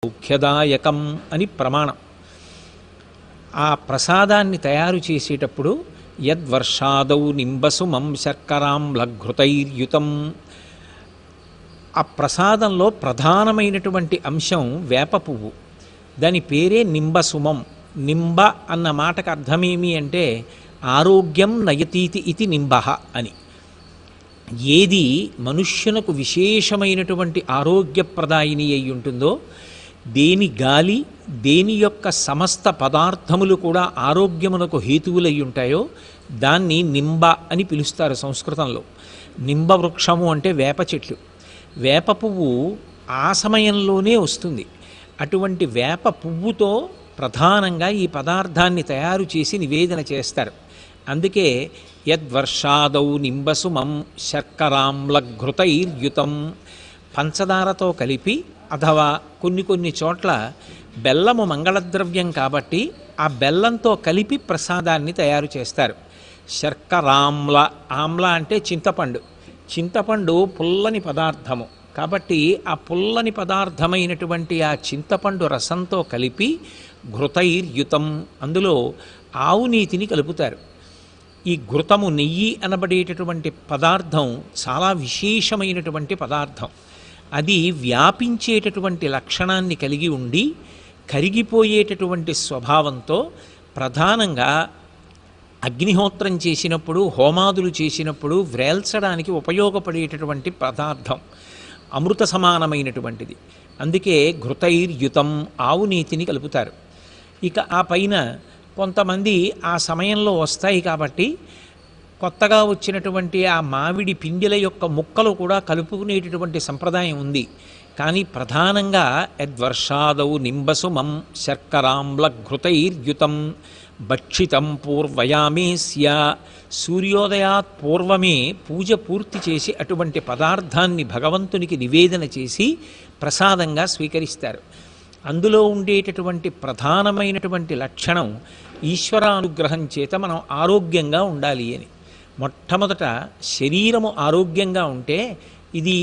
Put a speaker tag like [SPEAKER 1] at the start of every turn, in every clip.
[SPEAKER 1] సౌఖ్యదాయకం అని ప్రమాణం. ఆ ప్రసాదాన్ని తయారు చేసేటప్పుడు యద్వర్షాదౌ నింబసుమం శర్కరాంలఘృతైర్యుతం, ఆ ప్రసాదంలో ప్రధానమైనటువంటి అంశం వేప పువ్వు. దాని పేరే నింబసుమం. నింబ అన్న మాటకు అర్థమేమి అంటే ఆరోగ్యం నయతీతి ఇది నింబః అని. ఏది మనుష్యునకు విశేషమైనటువంటి ఆరోగ్యప్రదాయిని అయి ఉంటుందో, దేని గాలి, దేని యొక్క సమస్త పదార్థములు కూడా ఆరోగ్యమునకు హేతువులై ఉంటాయో దాన్ని నింబ అని పిలుస్తారు సంస్కృతంలో. నింబ వృక్షము అంటే వేప చెట్లు. వేప పువ్వు ఆ సమయంలోనే వస్తుంది. అటువంటి వేప పువ్వుతో ప్రధానంగా ఈ పదార్థాన్ని తయారు చేసి నివేదన చేస్తారు. అందుకే యద్వర్షాదౌ నింబసుమం శర్కరాంలఘృతైర్యుతం, పంచదారతో కలిపి అథవా కొన్ని చోట్ల బెల్లము మంగళద్రవ్యం కాబట్టి ఆ బెల్లంతో కలిపి ప్రసాదాన్ని తయారు చేస్తారు. శర్కరాంల, ఆమ్ల అంటే చింతపండు. చింతపండు పుల్లని పదార్థము కాబట్టి ఆ పుల్లని పదార్థమైనటువంటి ఆ చింతపండు రసంతో కలిపి ఘృతైర్యుతం, అందులో ఆవు నీతిని కలుపుతారు. ఈ ఘృతము, నెయ్యి అనబడేటటువంటి పదార్థం చాలా విశేషమైనటువంటి పదార్థం. అది వ్యాపించేటటువంటి లక్షణాన్ని కలిగి ఉండి కరిగిపోయేటటువంటి స్వభావంతో ప్రధానంగా అగ్నిహోత్రం చేసినప్పుడు, హోమాదులు చేసినప్పుడు వ్రేల్చడానికి ఉపయోగపడేటటువంటి పదార్థం, అమృత సమానమైనటువంటిది. అందుకే ఘృతైర్యుతం, ఆవు నీతిని కలుపుతారు. ఇక ఆ పైన కొంతమంది ఆ సమయంలో వస్తాయి కాబట్టి కొత్తగా వచ్చినటువంటి ఆ మామిడి పిండిల యొక్క ముక్కలు కూడా కలుపుకునేటటువంటి సంప్రదాయం ఉంది. కానీ ప్రధానంగా యద్వర్షాదౌ నింబసుమం శర్కరాంలఘృతైర్యుతం భక్షితం పూర్వయామేస్య, సూర్యోదయాత్ పూర్వమే పూజ పూర్తి చేసి అటువంటి పదార్థాన్ని భగవంతునికి నివేదన చేసి ప్రసాదంగా స్వీకరిస్తారు. అందులో ఉండేటటువంటి ప్రధానమైనటువంటి లక్షణం ఈశ్వరానుగ్రహం చేత మనం ఆరోగ్యంగా ఉండాలి అని. మొట్టమొదట శరీరము ఆరోగ్యంగా ఉంటే ఇది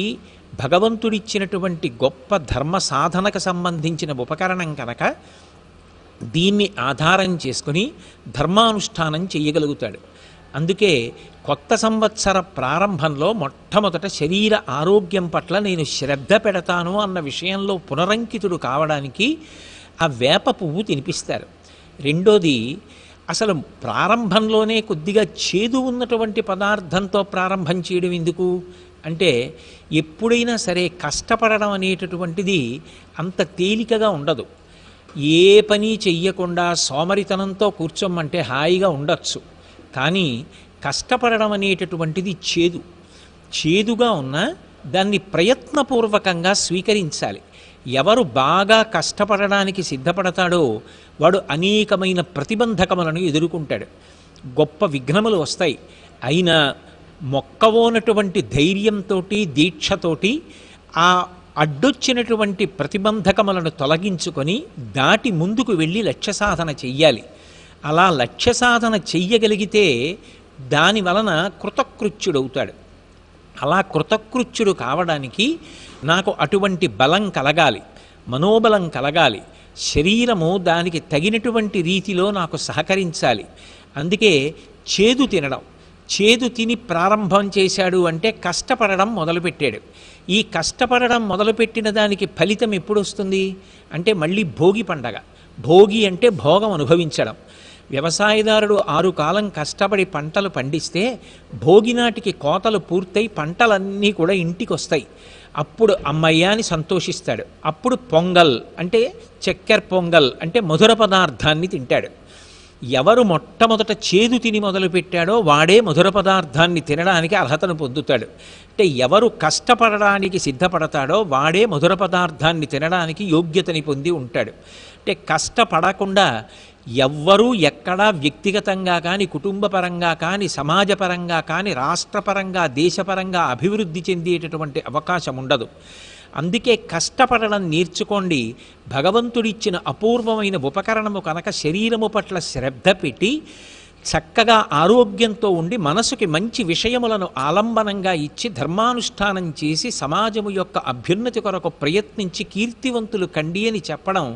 [SPEAKER 1] భగవంతుడిచ్చినటువంటి గొప్ప ధర్మ సాధనకు సంబంధించిన ఉపకరణం కనుక దీన్ని ఆధారం చేసుకుని ధర్మానుష్ఠానం చెయ్యగలుగుతాడు. అందుకే కొత్త సంవత్సర ప్రారంభంలో మొట్టమొదట శరీర ఆరోగ్యం పట్ల నేను శ్రద్ధ పెడతాను అన్న విషయంలో పునరంకితుడు కావడానికి ఆ వేప పువ్వు తినిపిస్తారు. రెండోది, అసలు ప్రారంభంలోనే కొద్దిగా చేదు ఉన్నటువంటి పదార్థంతో ప్రారంభం చేయడం ఎందుకు అంటే, ఎప్పుడైనా సరే కష్టపడడం అనేటటువంటిది అంత తేలికగా ఉండదు. ఏ పని చెయ్యకుండా సోమరితనంతో కూర్చోమంటే హాయిగా ఉండొచ్చు, కానీ కష్టపడడం అనేటటువంటిది చేదుగా ఉన్నా దాన్ని ప్రయత్నపూర్వకంగా స్వీకరించాలి. ఎవరు బాగా కష్టపడడానికి సిద్ధపడతాడో వాడు అనేకమైన ప్రతిబంధకములను ఎదుర్కొంటాడు, గొప్ప విఘ్నములు వస్తాయి. అయినా మొక్కవోనటువంటి ధైర్యంతో, దీక్షతోటి ఆ అడ్డొచ్చినటువంటి ప్రతిబంధకములను తొలగించుకొని దాటి ముందుకు వెళ్ళి లక్ష్య సాధన చెయ్యాలి. అలా లక్ష్య సాధన చెయ్యగలిగితే దాని వలన కృతకృత్యుడవుతాడు. అలా కృతకృత్యుడు కావడానికి నాకు అటువంటి బలం కలగాలి, మనోబలం కలగాలి, శరీరము దానికి తగినటువంటి రీతిలో నాకు సహకరించాలి. అందుకే చేదు తినడం, చేదు తిని ప్రారంభం చేశాడు అంటే కష్టపడడం మొదలుపెట్టాడు. ఈ కష్టపడడం మొదలుపెట్టిన దానికి ఫలితం ఎప్పుడు వస్తుంది అంటే మళ్ళీ భోగి పండగ. భోగి అంటే భోగం అనుభవించడం. వ్యవసాయదారుడు 6 కాలం కష్టపడి పంటలు పండిస్తే భోగి నాటికి కోతలు పూర్తయి పంటలన్నీ కూడా ఇంటికి వస్తాయి. అప్పుడు అమ్మయ్య అని సంతోషిస్తాడు. అప్పుడు పొంగల్ అంటే చక్కెర పొంగల్ అంటే మధుర పదార్థాన్ని తింటాడు. ఎవరు మొట్టమొదట చేదు తిని మొదలుపెట్టాడో వాడే మధుర పదార్థాన్ని తినడానికి అర్హతను పొందుతాడు. అంటే ఎవరు కష్టపడడానికి సిద్ధపడతాడో వాడే మధుర పదార్థాన్ని తినడానికి యోగ్యతని పొంది ఉంటాడు. అంటే కష్టపడకుండా ఎవ్వరూ ఎక్కడా వ్యక్తిగతంగా కానీ, కుటుంబపరంగా కానీ, సమాజపరంగా కానీ, రాష్ట్రపరంగా, దేశపరంగా అభివృద్ధి చెందేటటువంటి అవకాశం ఉండదు. అందుకే కష్టపడడం నేర్చుకోండి. భగవంతుడిచ్చిన అపూర్వమైన ఉపకరణము కనుక శరీరము పట్ల శ్రద్ధ పెట్టి చక్కగా ఆరోగ్యంతో ఉండి మనసుకి మంచి విషయములను ఆలంబనంగా ఇచ్చి ధర్మానుష్ఠానం చేసి సమాజము యొక్క అభ్యున్నతి కొరకు ప్రయత్నించి కీర్తివంతులు కండి అని చెప్పడం,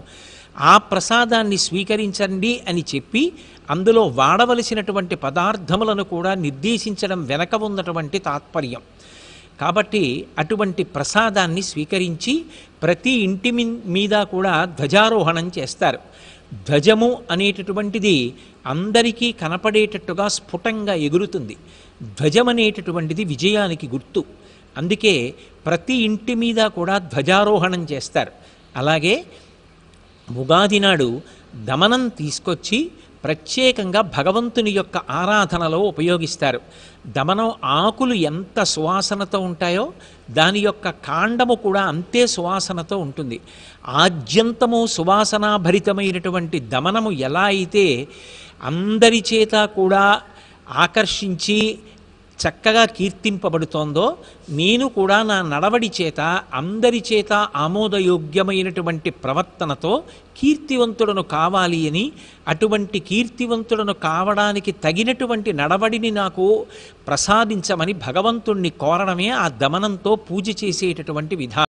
[SPEAKER 1] ఆ ప్రసాదాన్ని స్వీకరించండి అని చెప్పి అందులో వాడవలసినటువంటి పదార్థములను కూడా నిర్దేశించడం వెనక ఉన్నటువంటి తాత్పర్యం. కాబట్టి అటువంటి ప్రసాదాన్ని స్వీకరించి ప్రతి ఇంటి మీద కూడా ధ్వజారోహణం చేస్తారు. ధ్వజము అనేటటువంటిది అందరికీ కనపడేటట్టుగా స్ఫుటంగా ఎగురుతుంది. ధ్వజం అనేటటువంటిది విజయానికి గుర్తు. అందుకే ప్రతి ఇంటి మీద కూడా ధ్వజారోహణం చేస్తారు. అలాగే ఉగాది నాడు దమనం తీసుకొచ్చి ప్రత్యేకంగా భగవంతుని యొక్క ఆరాధనలో ఉపయోగిస్తారు. దమనం ఆకులు ఎంత సువాసనతో ఉంటాయో దాని యొక్క కాండము కూడా అంతే సువాసనతో ఉంటుంది. ఆద్యంతము సువాసనాభరితమైనటువంటి దమనము ఎలా అయితే అందరి చేత కూడా ఆకర్షించి చక్కగా కీర్తింపబడుతోందో, నేను కూడా నా నడవడి చేత అందరి చేత ఆమోదయోగ్యమైనటువంటి ప్రవర్తనతో కీర్తివంతుడను కావాలి అని, అటువంటి కీర్తివంతుడను కావడానికి తగినటువంటి నడవడిని నాకు ప్రసాదించమని భగవంతుణ్ణి కోరడమే ఆ దమనంతో పూజ చేసేటటువంటి విధానం.